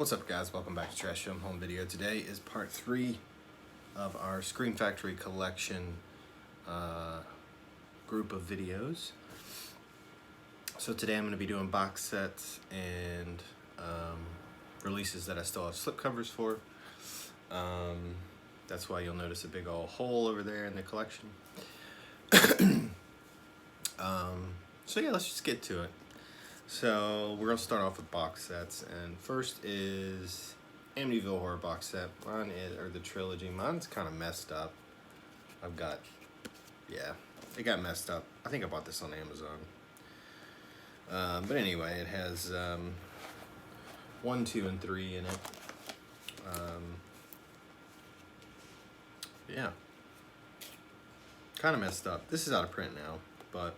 What's up, guys? Welcome back to Trash Film Home Video. Today is part 3 of our Scream Factory collection group of videos. So today I'm going to be doing box sets and releases that I still have slipcovers for. That's why you'll notice a big old hole over there in the collection. So yeah, let's just get to it. So we're gonna start off with box sets, and first is Amityville Horror box set. Mine is, or the trilogy. Mine's kind of messed up. I've got, yeah, it got messed up. I think I bought this on Amazon. But anyway, it has 1, 2, and 3 in it. Yeah, kind of messed up. This is out of print now, but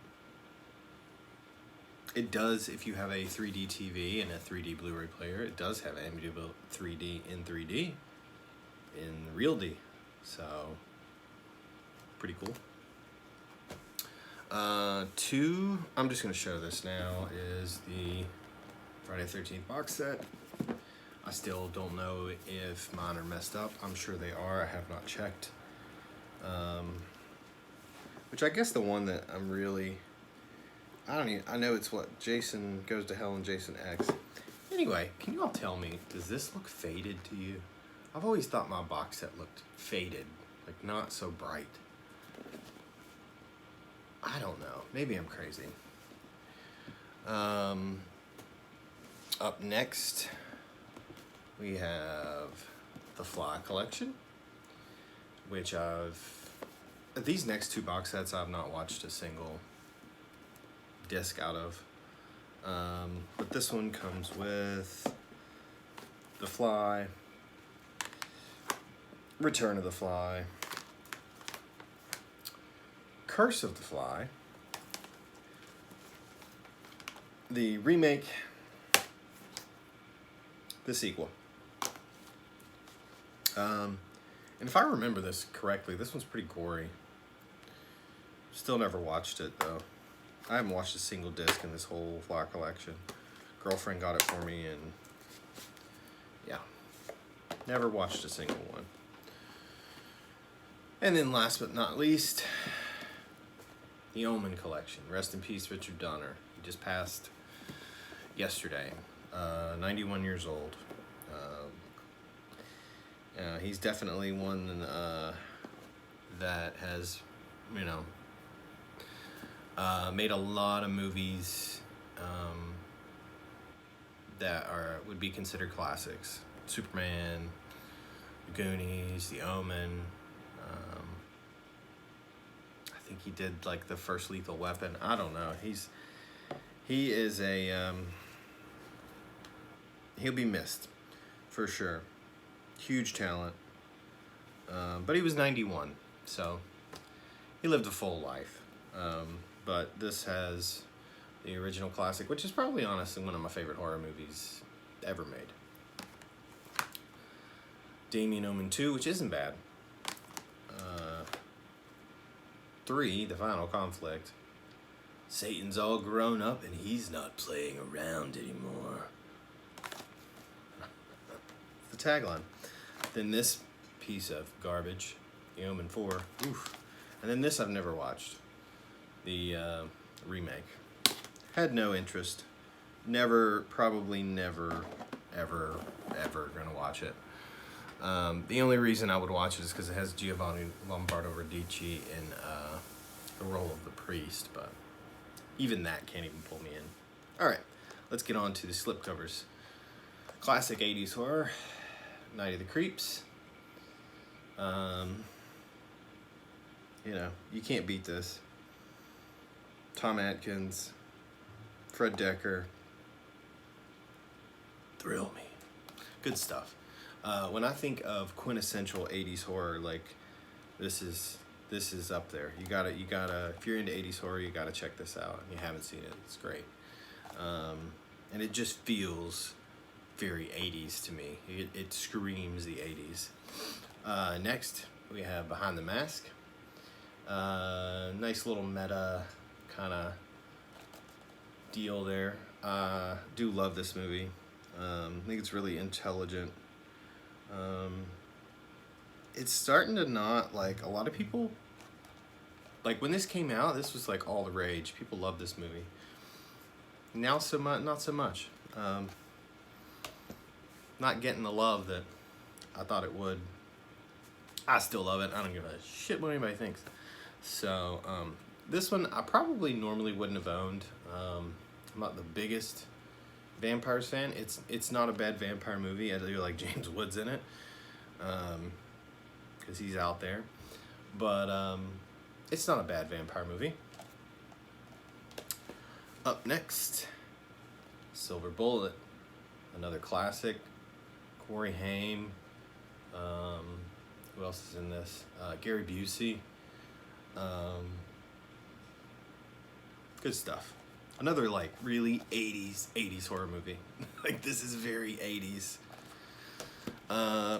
it does, if you have a 3D TV and a 3D Blu-ray player, it does have Amityville 3D in 3D in real D. So, pretty cool. 2, I'm just going to show this now, is the Friday the 13th box set. I still don't know if mine are messed up. I'm sure they are. I have not checked. Which I guess the one that I'm really... I know it's what, Jason Goes to Hell and Jason X. Anyway, can you all tell me, does this look faded to you? I've always thought my box set looked faded, like not so bright. I don't know, maybe I'm crazy. Up next, we have the Fly collection, which these next 2 box sets I've not watched a single disc out of, but this one comes with The Fly, Return of the Fly, Curse of the Fly, the remake, the sequel. And if I remember this correctly, this one's pretty gory. Still never watched it though. I haven't watched a single disc in this whole Fly collection. Girlfriend got it for me, and yeah, never watched a single one. And then last but not least, the Omen collection. Rest in peace, Richard Donner. He just passed yesterday, 91 years old. He's definitely one that has, you know, made a lot of movies that would be considered classics. Superman, The Goonies, The Omen. I think he did like the first Lethal Weapon. I don't know. He is a he'll be missed for sure. Huge talent. But he was 91, so he lived a full life. But this has the original classic, which is probably honestly one of my favorite horror movies ever made. Damien Omen 2, which isn't bad. 3, The Final Conflict. Satan's all grown up and he's not playing around anymore. The tagline. Then this piece of garbage, The Omen 4. Oof. And then this I've never watched. The remake. Had no interest. Probably never, ever gonna watch it. The only reason I would watch it is because it has Giovanni Lombardo Radici in the role of the priest, but even that can't even pull me in. Alright, let's get on to the slipcovers. Classic 80s horror, Night of the Creeps. You know, you can't beat this. Tom Atkins, Fred Decker, thrill me. Good stuff. When I think of quintessential 80s horror, like this is up there. You gotta if you're into 80s horror, you gotta check this out. If you haven't seen it, it's great. And it just feels very 80s to me. It screams the 80s. Next, we have Behind the Mask. Nice little meta kind of deal there. Do love this movie. I think it's really intelligent. It's starting to not, like, a lot of people, like, when this came out, this was like all the rage. People love this movie. Now so much, not so much. Not getting the love that I thought it would. I still love it. I don't give a shit what anybody thinks. So this one I probably normally wouldn't have owned. I'm not the biggest vampires fan. It's not a bad vampire movie. I do like James Woods in it, because he's out there. But it's not a bad vampire movie. Up next, Silver Bullet, another classic. Corey Haim. Who else is in this? Gary Busey. Good stuff. Another like really 80s horror movie. Like this is very 80s.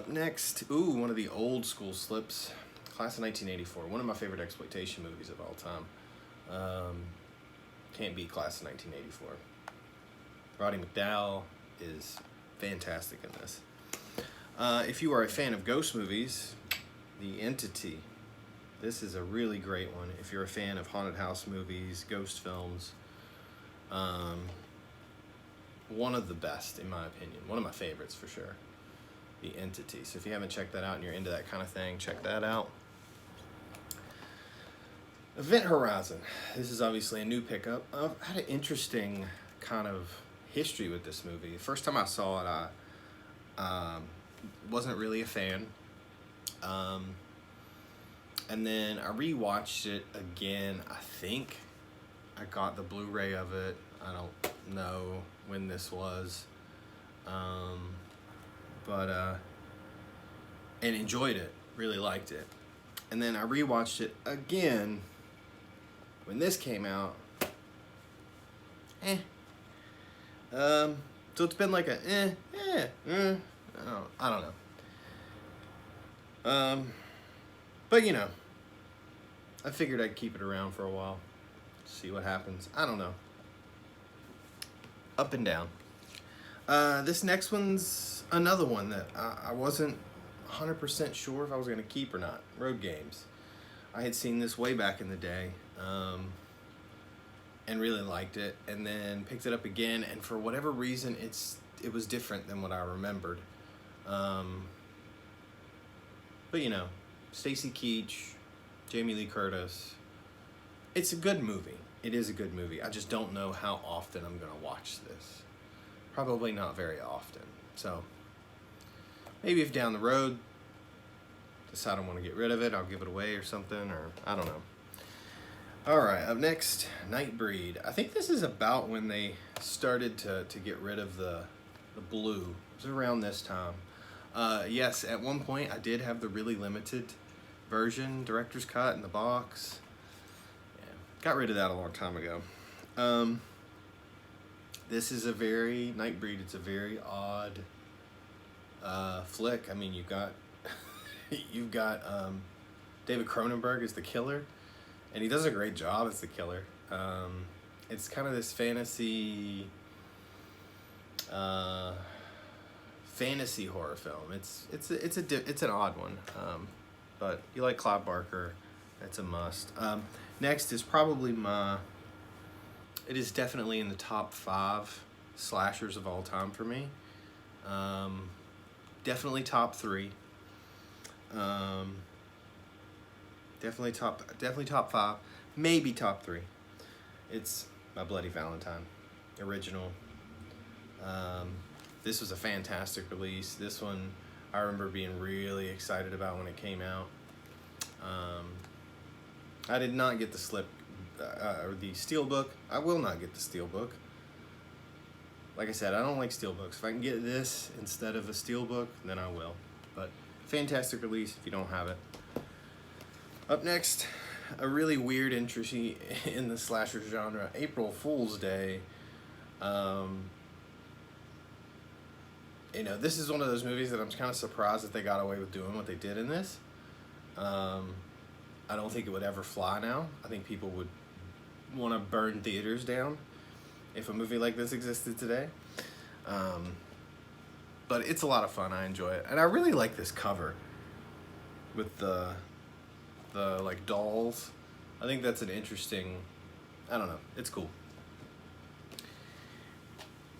Next, one of the old school slips. Class of 1984. One of my favorite exploitation movies of all time. Can't beat Class of 1984. Roddy McDowall is fantastic in this. If you are a fan of ghost movies, The Entity. This is a really great one. If you're a fan of haunted house movies, ghost films, one of the best in my opinion. One of my favorites for sure. The Entity. So if you haven't checked that out and you're into that kind of thing, check that out. Event Horizon. This is obviously a new pickup. I've had an interesting kind of history with this movie. The first time I saw it, I wasn't really a fan. And then I rewatched it again. I think I got the Blu-ray of it. I don't know when this was. And enjoyed it. Really liked it. And then I rewatched it again when this came out. So it's been like a I don't know. But you know, I figured I'd keep it around for a while, see what happens. I don't know. Up and down. This next one's another one that I wasn't 100% sure if I was going to keep or not. Road Games. I had seen this way back in the day, and really liked it, and then picked it up again, and for whatever reason, it was different than what I remembered. But you know, Stacy Keach, Jamie Lee Curtis. It's a good movie. It is a good movie. I just don't know how often I'm gonna watch this. Probably not very often. So maybe if down the road decide I want to get rid of it, I'll give it away or something, or I don't know. All right, up next, NIGHTBREED. I think this is about when they started to get rid of the blue. It was around this time. Yes, at one point I did have the really limited version, director's cut in the box. Yeah, got rid of that a long time ago. This is a very, NIGHTBREED, it's a very odd flick. I mean, you've got David Cronenberg as the killer, and he does a great job as the killer. It's kind of this fantasy horror film. It's an odd one, but you like Clive Barker, it's a must. Next is probably it is definitely in the top 5 slashers of all time for me. Definitely top 3. Definitely top 5, maybe top 3. It's My Bloody Valentine, original. This was a fantastic release. This one I remember being really excited about when it came out. I did not get the or the Steelbook. I will not get the Steelbook. Like I said, I don't like Steelbooks. If I can get this instead of a Steelbook, then I will. But fantastic release if you don't have it. Up next, a really weird entry in the slasher genre, April Fool's Day. You know, this is one of those movies that I'm kind of surprised that they got away with doing what they did in this. I don't think it would ever fly now. I think people would want to burn theaters down if a movie like this existed today. but it's a lot of fun. I enjoy it, and I really like this cover with the like dolls. I think that's an interesting, I don't know, it's cool.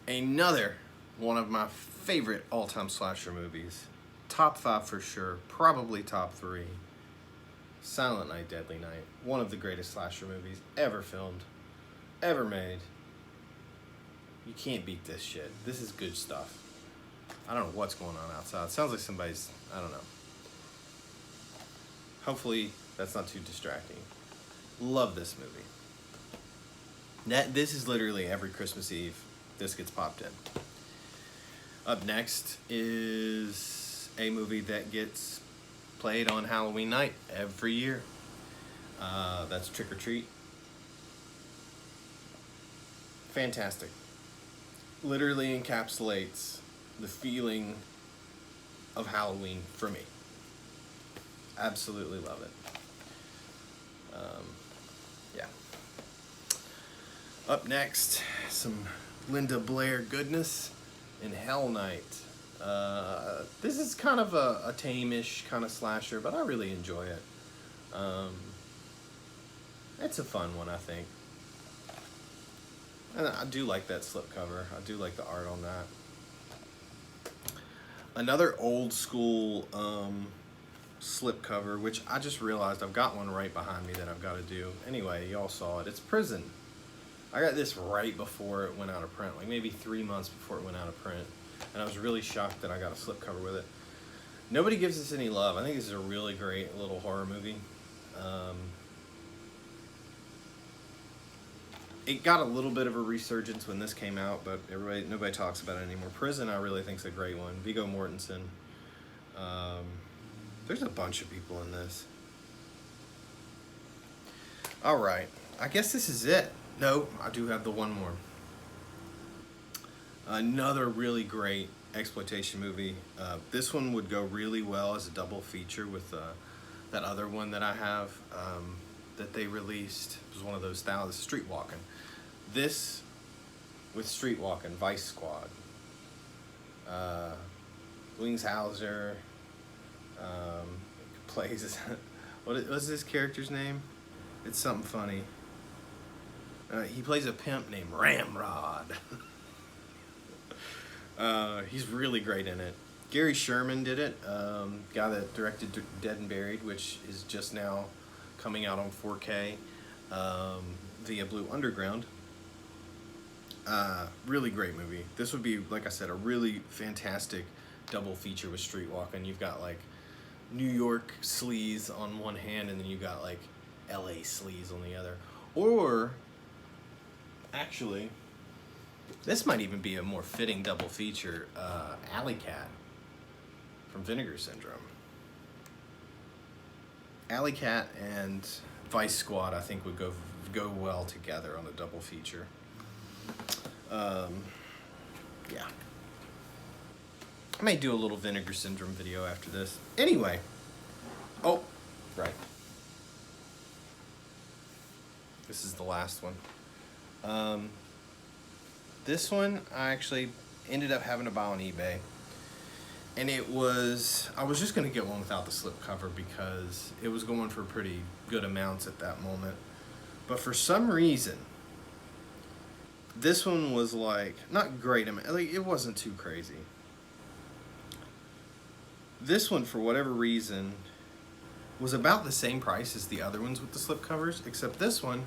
Another one of my favorite all-time slasher movies, top 5 for sure, probably top 3. Silent Night, Deadly Night, one of the greatest slasher movies ever filmed, ever made. You can't beat this shit. This is good stuff. I don't know what's going on outside. It sounds like somebody's, I don't know. Hopefully that's not too distracting. Love this movie. This is literally every Christmas Eve this gets popped in. Up next is a movie that gets played on Halloween night every year. That's Trick or Treat. Fantastic. Literally encapsulates the feeling of Halloween for me. Absolutely love it. Yeah. Up next, some Linda Blair goodness in Hell Night. This is kind of a tame-ish kind of slasher, but I really enjoy it. It's a fun one, I think. And I do like that slipcover. I do like the art on that. Another old school slipcover, which I just realized I've got one right behind me that I've got to do. Anyway, y'all saw it. It's Prison. I got this right before it went out of print, like maybe 3 months before it went out of print. And I was really shocked that I got a slipcover with it. Nobody gives this any love. I think this is a really great little horror movie. It got a little bit of a resurgence when this came out, but nobody talks about it anymore. Prison, I really think is a great one. Viggo Mortensen. There's a bunch of people in this. All right, I guess this is it. No, I do have the one more. Another really great exploitation movie. This one would go really well as a double feature with that other one that I have that they released. It was one of those styles, Streetwalking. This with Streetwalking, Vice Squad. Wings Hauser plays, what's this character's name? It's something funny. He plays a pimp named Ramrod. He's really great in it. Gary Sherman did it, guy that directed Dead and Buried, which is just now coming out on 4K via Blue Underground. Really great movie. This would be, like I said, a really fantastic double feature with Streetwalking. You've got like New York sleaze on one hand, and then you got like LA sleaze on the other. Or actually, this might even be a more fitting double feature. Alley Cat from Vinegar Syndrome. Alley Cat and Vice Squad, I think, would go well together on a double feature. Yeah. I may do a little Vinegar Syndrome video after this. Anyway. Oh, right. This is the last one. This one I actually ended up having to buy on eBay. And I was just going to get one without the slipcover because it was going for pretty good amounts at that moment. But for some reason, this one was like, not great, like it wasn't too crazy. This one, for whatever reason, was about the same price as the other ones with the slipcovers, except this one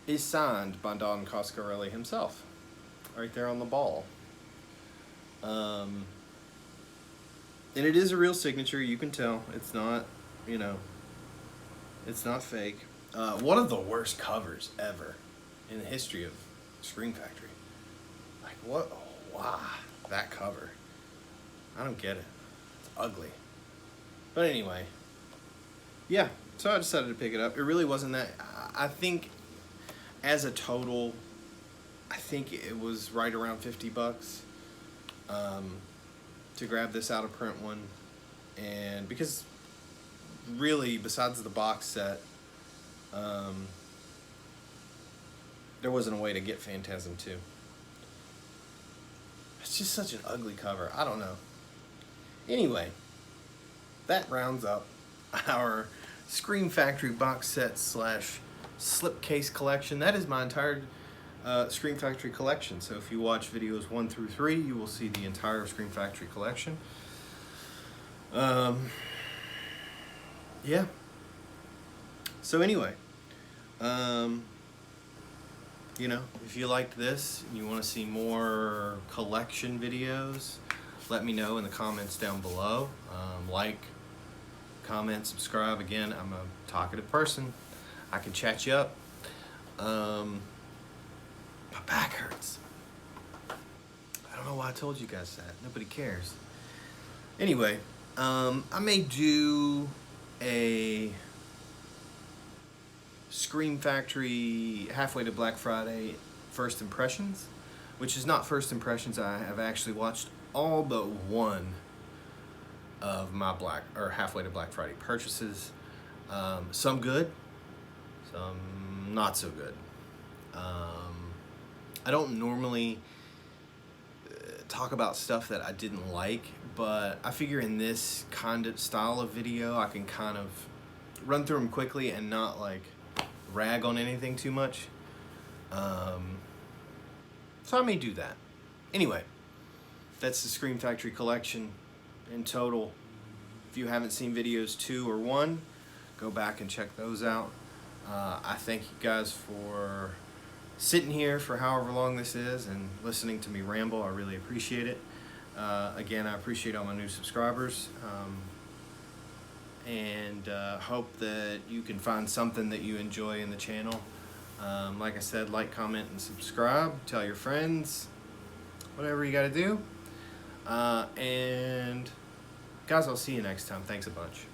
is signed by Don Coscarelli himself, right there on the ball. And it is a real signature, you can tell. It's not, it's not fake. One of the worst covers ever in the history of Scream Factory. Like, what? Wow, that cover. I don't get it. It's ugly. But anyway, yeah, so I decided to pick it up. It really wasn't that. I think as a total, I think it was right around $50 to grab this out of print one. And because really, besides the box set, there wasn't a way to get Phantasm 2. just such an ugly cover. I don't know. Anyway, that rounds up our Scream Factory box set slash slipcase collection. That is my entire Scream Factory collection. So if you watch videos 1 through 3, you will see the entire Scream Factory collection. Yeah. So anyway, you know, if you liked this and you want to see more collection videos, let me know in the comments down below. Like, comment, subscribe. Again, I'm a talkative person. I can chat you up. My back hurts. I don't know why I told you guys that. Nobody cares. Anyway, I may do a Scream Factory halfway to Black Friday first impressions, which is not first impressions. I have actually watched all but one of my halfway to Black Friday purchases. Some good, some not so good. I don't normally talk about stuff that I didn't like, but I figure in this kind of style of video I can kind of run through them quickly and not like rag on anything too much. So I may do that. Anyway, that's the Scream Factory collection in total. If you haven't seen videos 2 or 1, go back and check those out. I thank you guys for sitting here for however long this is and listening to me ramble. I really appreciate it. Again, I appreciate all my new subscribers, and hope that you can find something that you enjoy in the channel. Like I said, like, comment, and subscribe. Tell your friends, whatever you gotta do. And guys, I'll see you next time. Thanks a bunch.